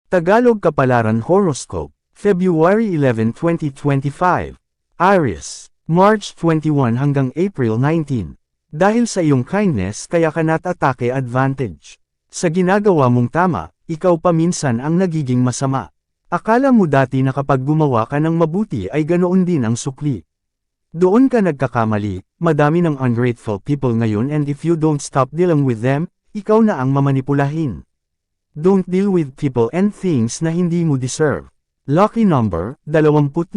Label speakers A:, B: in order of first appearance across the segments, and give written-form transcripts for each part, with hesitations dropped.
A: Tagalog Kapalaran Horoscope, February 11, 2025. Aries, March 21 hanggang April 19. Dahil sa iyong kindness kaya ka natatake advantage. Sa ginagawa mong tama, ikaw pa minsan ang nagiging masama. Akala mo dati na kapag gumawa ka ng mabuti ay ganoon din ang sukli. Doon ka nagkakamali, madami ng ungrateful people ngayon and if you don't stop dealing with them, ikaw na ang mamanipulahin. Don't deal with people and things na hindi mo deserve. Lucky number, 25,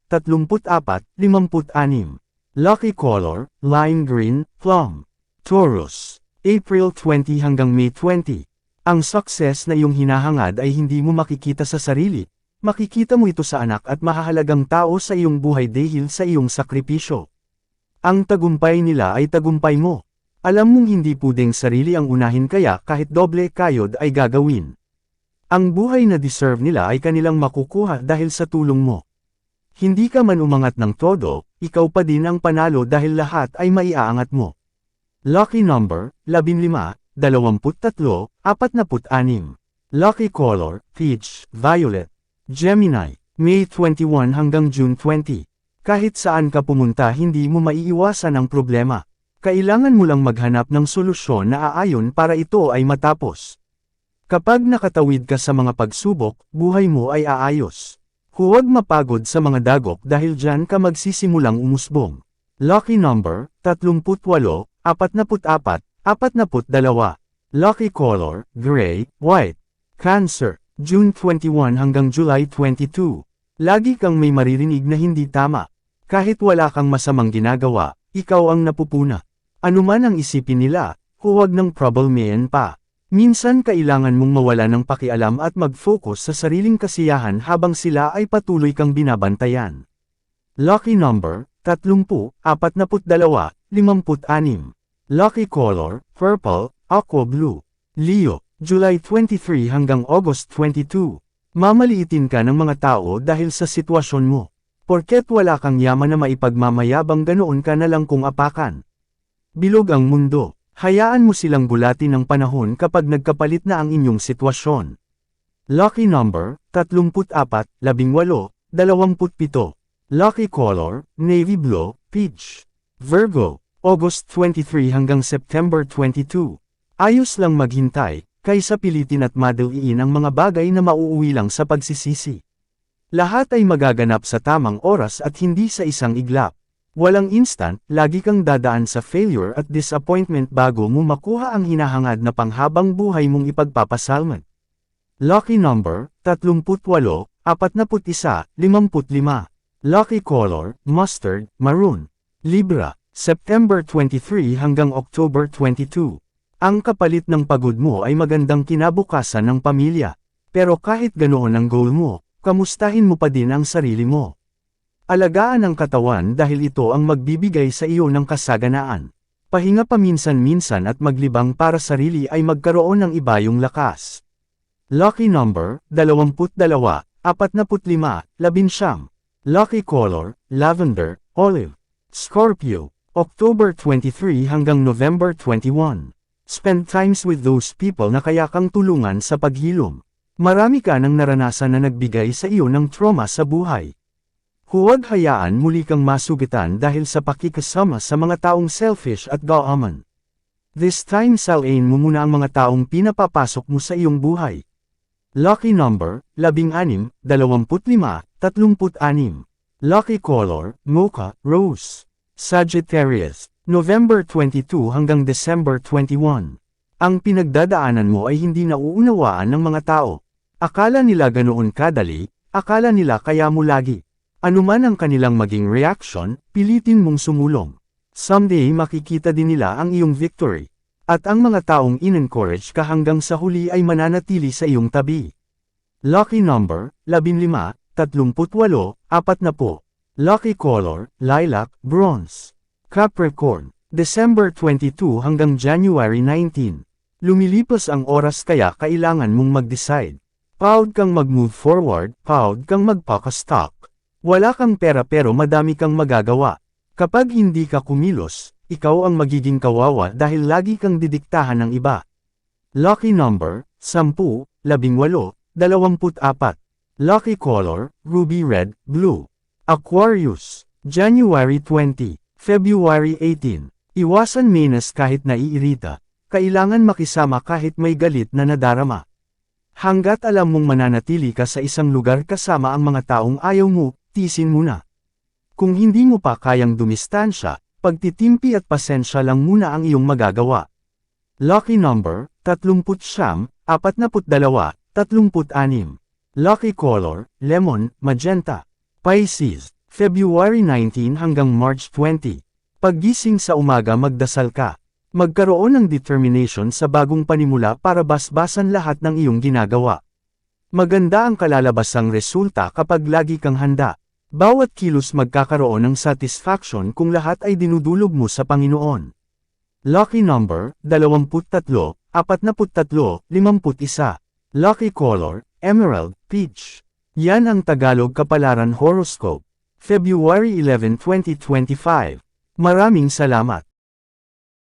A: 34, 56. Lucky color, lime green, plum. Taurus, April 20 hanggang May 20. Ang success na iyong hinahangad ay hindi mo makikita sa sarili. Makikita mo ito sa anak at mahahalagang tao sa iyong buhay dahil sa iyong sakripisyo. Ang tagumpay nila ay tagumpay mo. Alam mong hindi pwedeng sarili ang unahin kaya kahit doble kayod ay gagawin. Ang buhay na deserve nila ay kanilang makukuha dahil sa tulong mo. Hindi ka man umangat ng todo, ikaw pa din ang panalo dahil lahat ay maiaangat mo. Lucky number, 15, 23, 46. Lucky color, peach, violet. Gemini, May 21 hanggang June 20. Kahit saan ka pumunta hindi mo maiiwasan ang problema. Kailangan mo lang maghanap ng solusyon na aayon para ito ay matapos. Kapag nakatawid ka sa mga pagsubok, buhay mo ay aayos. Huwag mapagod sa mga dagok dahil dyan ka magsisimulang umusbong. Lucky number, 38, 44, 42. Lucky color, gray, white. Cancer, June 21 hanggang July 22. Lagi kang may maririnig na hindi tama. Kahit wala kang masamang ginagawa, ikaw ang napupuna. Anuman ang isipin nila, huwag ng problemahin pa. Minsan kailangan mong mawala ng pakialam at mag-focus sa sariling kasiyahan habang sila ay patuloy kang binabantayan. Lucky number, 30, 42, 56. Lucky color, purple, aqua blue. Leo, July 23 hanggang August 22. Mamaliitin ka ng mga tao dahil sa sitwasyon mo. Porket wala kang yaman na maipagmamayabang ganoon ka na lang kung apakan. Bilog ang mundo, hayaan mo silang bulatin ng panahon kapag nagkapalit na ang inyong sitwasyon. Lucky number, 34, 18, 27. Lucky color, navy blue, peach. Virgo, August 23 hanggang September 22. Ayos lang maghintay, kaysa pilitin at madaliin ang mga bagay na mauuwi lang sa pagsisisi. Lahat ay magaganap sa tamang oras at hindi sa isang iglap. Walang instant, lagi kang dadaan sa failure at disappointment bago mo makuha ang hinahangad na panghabang buhay mong ipagpapasalmat. Lucky number, 38, 41, 55. Lucky color, mustard, maroon. Libra, September 23 hanggang October 22. Ang kapalit ng pagod mo ay magandang kinabukasan ng pamilya. Pero kahit ganoon ang goal mo, kamustahin mo pa din ang sarili mo. Alagaan ang katawan dahil ito ang magbibigay sa iyo ng kasaganaan. Pahinga paminsan-minsan at maglibang para sarili ay magkaroon ng ibayong lakas. Lucky number, 22, 45, 11. Lucky color, lavender, olive. Scorpio, October 23 hanggang November 21. Spend times with those people na kaya kang tulungan sa paghilom. Marami ka nang naranasan na nagbigay sa iyo ng trauma sa buhay. Huwag hayaan muli kang masugitan dahil sa pakikasama sa mga taong selfish at gaaman. This time salain mo muna ang mga taong pinapapasok mo sa iyong buhay. Lucky number, 16, 25, 36. Lucky color, mocha, rose. Sagittarius, November 22 hanggang December 21. Ang pinagdadaanan mo ay hindi nauunawaan ng mga tao. Akala nila ganoon kadali, akala nila kaya mo lagi. Anuman ang kanilang maging reaction, pilitin mong sumulong. Someday makikita din nila ang iyong victory. At ang mga taong in-encourage ka hanggang sa huli ay mananatili sa iyong tabi. Lucky number, 15, 38, 40. Lucky color, lilac, bronze. Capricorn, December 22 hanggang January 19. Lumilipas ang oras kaya kailangan mong mag-decide. Proud kang mag-move forward, proud kang magpaka-stock. Wala kang pera pero madami kang magagawa. Kapag hindi ka kumilos, ikaw ang magiging kawawa dahil lagi kang didiktahan ng iba. Lucky number, 10, 18, 24. Lucky color, ruby red, blue. Aquarius, January 20, February 18. Iwasan minus kahit naiirita. Kailangan makisama kahit may galit na nadarama. Hanggat alam mong mananatili ka sa isang lugar kasama ang mga taong ayaw mo, tisin muna. Kung hindi mo pa kayang dumistansya, pagtitimpi at pasensya lang muna ang iyong magagawa. Lucky number, 39, 42, 36. Lucky color, lemon, magenta. Pisces, February 19 hanggang March 20. Paggising sa umaga magdasal ka. Magkaroon ng determination sa bagong panimula para basbasan lahat ng iyong ginagawa. Maganda ang kalalabasang resulta kapag lagi kang handa. Bawat kilos magkakaroon ng satisfaction kung lahat ay dinudulog mo sa Panginoon. Lucky number, 23, 43, 51. Lucky color, emerald, peach. Yan ang Tagalog Kapalaran Horoscope. February 11, 2025. Maraming salamat.